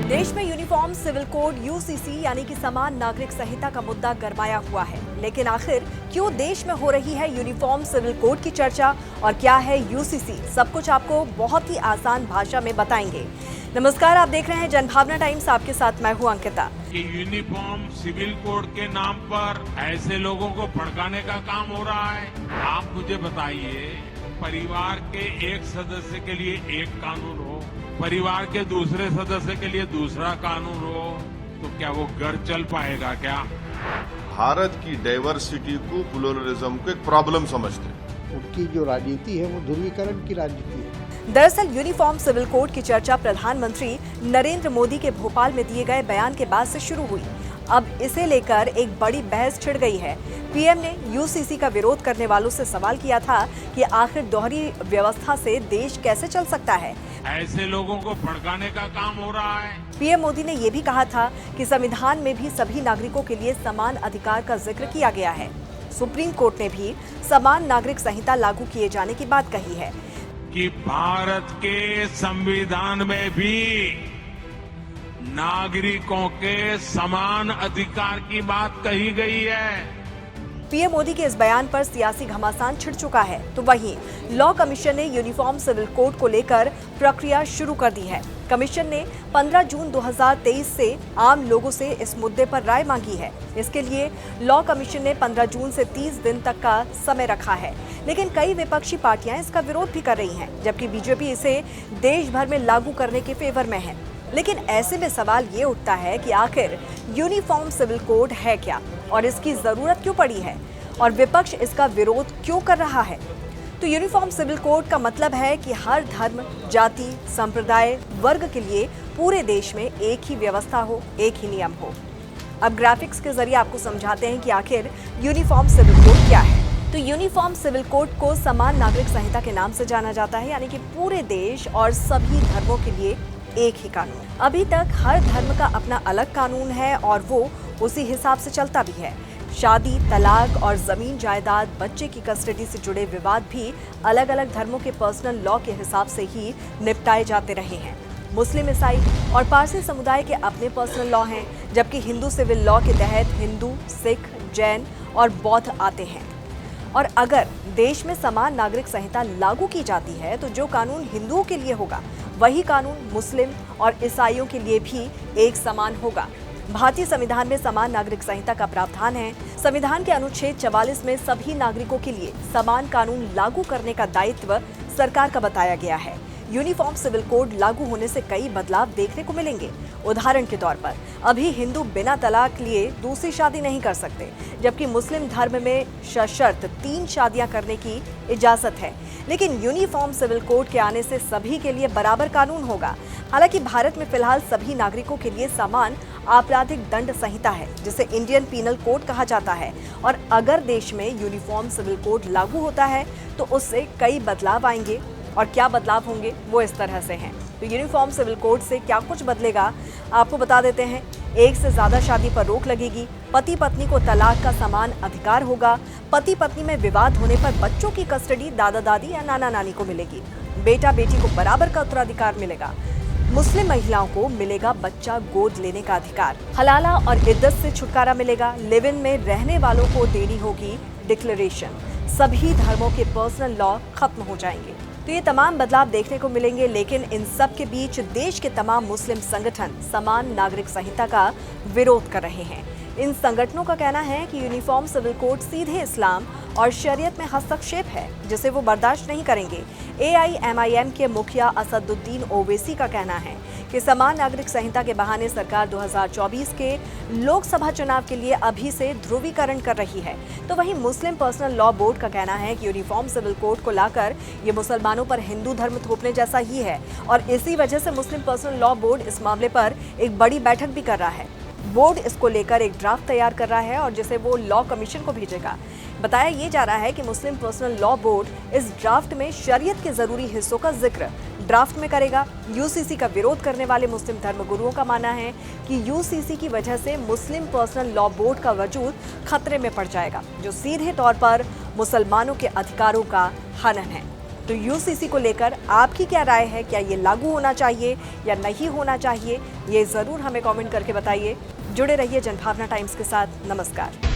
देश में uniform civil code UCC यानी कि समान नागरिक संहिता का मुद्दा गरमाया हुआ है। लेकिन आखिर क्यों देश में हो रही है यूनिफॉर्म सिविल कोड की चर्चा और क्या है यूसीसी, सब कुछ आपको बहुत ही आसान भाषा में बताएंगे। नमस्कार, आप देख रहे हैं जनभावना टाइम्स, आपके साथ मैं हूं अंकिता। कि यूनिफॉर्म सिविल कोड के नाम पर ऐसे लोगों को भड़काने का काम हो रहा है। आप मुझे बताइए, परिवार के एक सदस्य के लिए एक कानून हो, परिवार के दूसरे सदस्य के लिए दूसरा कानून हो, तो क्या वो घर चल पाएगा क्या? भारत की डाइवर्सिटी को, प्लुरलिज्म को एक प्रॉब्लम समझते हैं। उनकी जो राजनीति है वो ध्रुवीकरण की राजनीति है। दरअसल यूनिफॉर्म सिविल कोड की चर्चा प्रधानमंत्री नरेंद्र मोदी के भोपाल में दिए गए बयान के बाद से शुरू हुई। अब इसे लेकर एक बड़ी बहस छिड़ गई है। पीएम ने यूसीसी का विरोध करने वालों से सवाल किया था कि आखिर दोहरी व्यवस्था से देश कैसे चल सकता है। ऐसे लोगों को भड़काने का काम हो रहा है। पीएम मोदी ने यह भी कहा था कि संविधान में भी सभी नागरिकों के लिए समान अधिकार का जिक्र किया गया है। सुप्रीम कोर्ट ने भी समान नागरिक संहिता लागू किए जाने की बात कही है कि भारत के संविधान में भी नागरिकों के समान अधिकार की बात कही गई है। पीएम मोदी के इस बयान पर सियासी घमासान छिड़ चुका है, तो वहीं लॉ कमीशन ने यूनिफॉर्म सिविल कोड को लेकर प्रक्रिया शुरू कर दी है। कमीशन ने 15 जून 2023 से आम लोगों से इस मुद्दे पर राय मांगी है। इसके लिए लॉ कमीशन ने 15 जून से 30 दिन तक का समय रखा है। लेकिन कई विपक्षी पार्टियां इसका विरोध भी कर रही हैं, जबकि बीजेपी इसे देश भर में लागू करने के फेवर में है। लेकिन ऐसे में सवाल ये उठता है कि आखिर यूनिफॉर्म सिविल कोड है क्या और इसकी जरूरत क्यों पड़ी है और विपक्ष इसका विरोध क्यों कर रहा है। तो यूनिफॉर्म सिविल कोड का मतलब है कि हर धर्म, जाति, संप्रदाय, वर्ग के लिए पूरे देश में एक ही व्यवस्था हो, एक ही नियम हो। अब ग्राफिक्स के जरिए आपको समझाते हैं कि आखिर यूनिफॉर्म सिविल कोड क्या है। तो यूनिफॉर्म सिविल कोड को समान नागरिक संहिता के नाम से जाना जाता है, यानी कि पूरे देश और सभी धर्मों के लिए एक ही कानून। अभी तक हर धर्म का अपना अलग कानून है और वो उसी हिसाब से चलता भी है। शादी, तलाक और जमीन जायदाद, बच्चे की कस्टडी से जुड़े विवाद भी अलग अलग धर्मों के पर्सनल लॉ के हिसाब से ही निपटाए जाते रहे हैं। मुस्लिम, ईसाई और पारसी समुदाय के अपने पर्सनल लॉ हैं, जबकि हिंदू सिविल लॉ के तहत हिंदू, सिख, जैन और बौद्ध आते हैं। और अगर देश में समान नागरिक संहिता लागू की जाती है तो जो कानून हिंदुओं के लिए होगा वही कानून मुस्लिम और ईसाइयों के लिए भी एक समान होगा। भारतीय संविधान में समान नागरिक संहिता का प्रावधान है। संविधान के अनुच्छेद 44 में सभी नागरिकों के लिए समान कानून लागू करने का दायित्व सरकार का बताया गया है। यूनिफॉर्म सिविल कोड लागू होने से कई बदलाव देखने को मिलेंगे। उदाहरण के तौर पर अभी हिंदू बिना तलाक लिए दूसरी शादी नहीं कर सकते, जबकि मुस्लिम धर्म में सशर्त 3 शादियां करने की इजाजत है। लेकिन यूनिफॉर्म सिविल कोड के आने से सभी के लिए बराबर कानून होगा। हालांकि भारत में फिलहाल सभी नागरिकों के लिए समान आपराधिक दंड संहिता है, जिसे इंडियन पीनल कोड कहा जाता है। और अगर देश में यूनिफॉर्म सिविल कोड लागू होता है तो उससे कई बदलाव आएंगे और क्या बदलाव होंगे वो इस तरह से हैं। तो यूनिफॉर्म सिविल कोड से क्या कुछ बदलेगा आपको बता देते हैं। एक से ज्यादा शादी पर रोक लगेगी, पति पत्नी को तलाक का समान अधिकार होगा, पति पत्नी में विवाद होने पर बच्चों की कस्टडी दादा दादी या नाना नानी को मिलेगी, बेटा बेटी को बराबर का उत्तराधिकार मिलेगा, मुस्लिम महिलाओं को मिलेगा बच्चा गोद लेने का अधिकार, हलाला और इद्दत से छुटकारा मिलेगा, लिव इन में रहने वालों को देनी होगी डिक्लेरेशन, सभी धर्मों के पर्सनल लॉ खत्म हो जाएंगे। तो ये तमाम बदलाव देखने को मिलेंगे। लेकिन इन सब के बीच देश के तमाम मुस्लिम संगठन समान नागरिक संहिता का विरोध कर रहे हैं। इन संगठनों का कहना है कि यूनिफॉर्म सिविल कोड सीधे इस्लाम और शरीयत में हस्तक्षेप है, जिसे वो बर्दाश्त नहीं करेंगे। AIMIM के मुखिया असदुद्दीन ओवैसी का कहना है कि समान नागरिक संहिता के बहाने सरकार 2024 के लोकसभा चुनाव के लिए अभी से ध्रुवीकरण कर रही है। तो वहीं मुस्लिम पर्सनल लॉ बोर्ड का कहना है कि यूनिफॉर्म सिविल कोड को लाकर ये मुसलमानों पर हिंदू धर्म थोपने जैसा ही है और इसी वजह से मुस्लिम पर्सनल लॉ बोर्ड इस मामले पर एक बड़ी बैठक भी कर रहा है। बोर्ड इसको लेकर एक ड्राफ्ट तैयार कर रहा है और जिसे वो लॉ कमीशन को भेजेगा। बताया ये जा रहा है कि मुस्लिम पर्सनल लॉ बोर्ड इस ड्राफ्ट में शरीयत के जरूरी हिस्सों का जिक्र ड्राफ्ट में करेगा। यूसीसी का विरोध करने वाले मुस्लिम धर्मगुरुओं का मानना है कि यूसीसी की वजह से मुस्लिम पर्सनल लॉ बोर्ड का वजूद खतरे में पड़ जाएगा, जो सीधे तौर पर मुसलमानों के अधिकारों का हनन है। तो यूसीसी को लेकर आपकी क्या राय है? क्या ये लागू होना चाहिए या नहीं होना चाहिए? ये जरूर हमें कमेंट करके बताइए। जुड़े रहिए जनभावना टाइम्स के साथ। नमस्कार।